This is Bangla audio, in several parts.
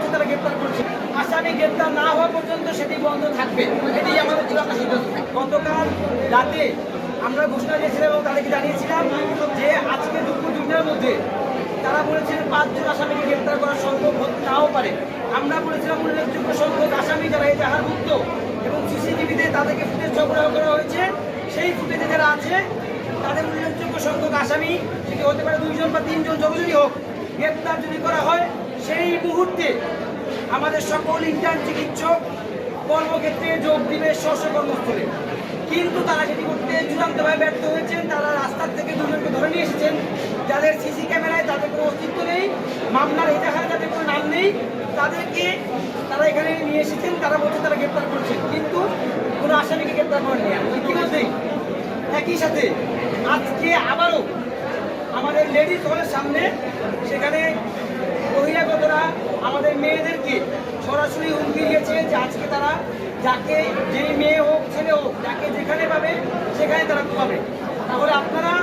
বলছে তারা গ্রেপ্তার করছে। আসামি গ্রেপ্তার না হওয়া পর্যন্ত সেটি বন্ধ থাকবে, এটি আমাদের চূড়ান্ত সিদ্ধান্ত। গতকাল রাতে আমরা ঘোষণা দিয়েছিলাম এবং তাদেরকে জানিয়েছিলাম যে আজকে দুপুর 2টার মধ্যে তারা বলেছেন 5 জন আসামিকে গ্রেপ্তার করা সম্ভব নাও পারে। আমরা বলেছিলাম উল্লেখযোগ্য সংখ্যক আসামি যারা এজাহারভুক্ত এবং সিসিটিভিতে তাদেরকে ফুটেজ সরবরাহ করা হয়েছে, সেই ফুটেজে যারা আছে তাদের উল্লেখযোগ্য সংখ্যক আসামি, সেটি হতে পারে 2 জন বা 3 জন, যতজনই হোক, গ্রেপ্তার যদি করা হয় সেই মুহূর্তে আমাদের সকল ইন্টার্ন চিকিৎসক কর্মক্ষেত্রে যোগ দিবে স্ব কর্মস্থলে। কিন্তু তারা সেটি করতে চূড়ান্তভাবে ব্যর্থ হয়েছেন। তারা রাস্তার থেকে 2 জনকে ধরে নিয়ে এসেছেন যাদের সিসি ক্যামেরায় তাদের কোনো অস্তিত্ব নেই, মামলার এজাহারে তাদের কোনো নাম নেই, তাদেরকে তারা এখানে নিয়ে এসেছেন। তারা বলছে তারা গ্রেপ্তার করছেন, কিন্তু কোনো আসামিকে গ্রেপ্তার করেননি। ইতিমধ্যেই একই সাথে আজকে আবারও আমাদের লেডিস হলের সামনে সেখানে বহিরাগতরা আমাদের মেয়েদেরকে সরাসরি হুমকি দিয়েছে যে আজকে তারা যাকে, যে মেয়ে হোক ছেলে হোক, যাকে যেখানে পাবে সেখানে তারা পাবে। তাহলে আপনারা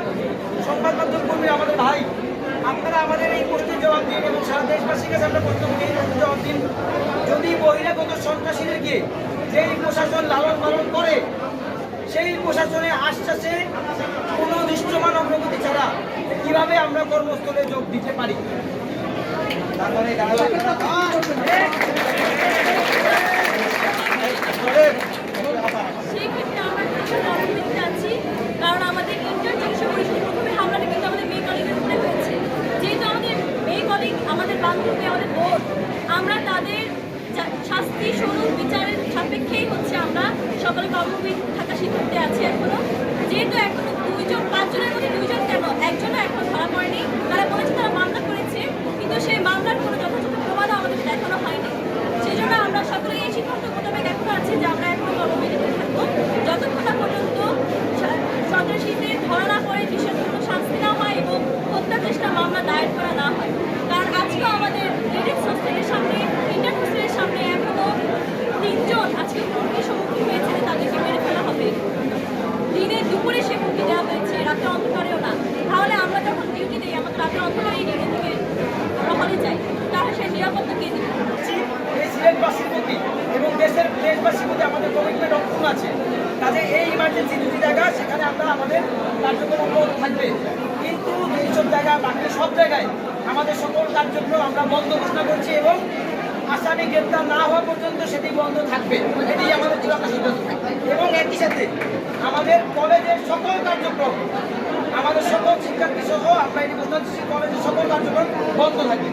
সংবাদ মাধ্যম কর্মী, আমাদের ভাই, আপনারা আমাদের এই প্রশ্নের জবাব দিন এবং সারা দেশবাসীর কাছে আমরা প্রশ্ন করি, এই প্রশ্নের জবাব দিন। যদি বহিরাগত সন্ত্রাসীদেরকে যেই প্রশাসন লালন পালন করে, সেই প্রশাসনের আশ্বাসে কোনো দৃশ্যমান অগ্রগতি ছাড়া কিভাবে আমরা কর্মস্থলে যোগ দিতে পারি? তারপরে কারণ আমাদের ইন্টার্ন চিকিৎসা পরিষদ প্রথমে হামলাটা কিন্তু আমাদের মেয়ে কলিগের উপরে হয়েছে। যেহেতু আমাদের মেয়ে কলিগ, আমাদের বান্ধবী, আমাদের বোন, আমরা তাদের শাস্তি স্বরূপ বিচারের সাপেক্ষেই হচ্ছে আমরা সকলে কর্মবিদ থাকা সিদ্ধান্তে আছি এখনো। যেহেতু এখনো 5 জনের মধ্যে 2 জন কেন, একজনও এখন ধরা পড়েনি। তারা বলেছে তারা মামলা করেছে, কিন্তু সেই মামলার কোনো যথাযথ প্রমাণও আমাদের দেখানো হয়নি। সেই জন্য আমরা সকলে এই সিদ্ধান্ত মোতাবেক এখনো আছি যে আমরা এখনো কর্মবিরতিতে থাকবো যতক্ষণ না পর্যন্ত সন্ত্রাসীদের ধরা না পড়ে, বিশেষ কোনো শাস্তি না হয় এবং হত্যা চেষ্টা মামলা দায়ের করা না হয়। কারণ আজকেও আমাদের লেডিস হোস্টেলের সামনে, ইন্টার্ন হোস্টেলের সামনে এখনো 3 জন আজকে হুমকির সম্মুখীন হয়েছে যে তাদেরকে মেরে ফেলা হবে। দিনে দুপুরে সে হুমকি দেওয়া হয়েছে, রাত্রে অন্ধকারেও না। তাহলে আমরা যখন ডিউটি দিই, আমাদের রাত্রে অন্ধকারে এই ডিউটি থেকে আমরা হলে যাই, তাহলে সেই নিরাপত্তা কে দিবে? এই সিলেটবাসীর প্রতি এবং দেশবাসীর প্রতি আমাদের কমিটমেন্ট অক্ষুণ্ণ আছে। কাজে এই ইমার্জেন্সি 2টি জায়গা, সেখানে আমরা আমাদের কার্যক্রম অব্যাহত থাকবে। কিন্তু এইসব জায়গা, বাকি সব জায়গায় আমাদের সকল কার্যক্রম আমরা বন্ধ ঘোষণা করছি এবং আসামি গ্রেপ্তার না হওয়া পর্যন্ত সেটি বন্ধ থাকবে, এটি আমাদের চূড়ান্ত সিদ্ধান্ত। এবং একই সাথে আমাদের কলেজের সকল কার্যক্রম, আমাদের সকল শিক্ষার্থী সহ আমরা এটি ঘোষণা করছি, কলেজের সকল কার্যক্রম বন্ধ থাকবে।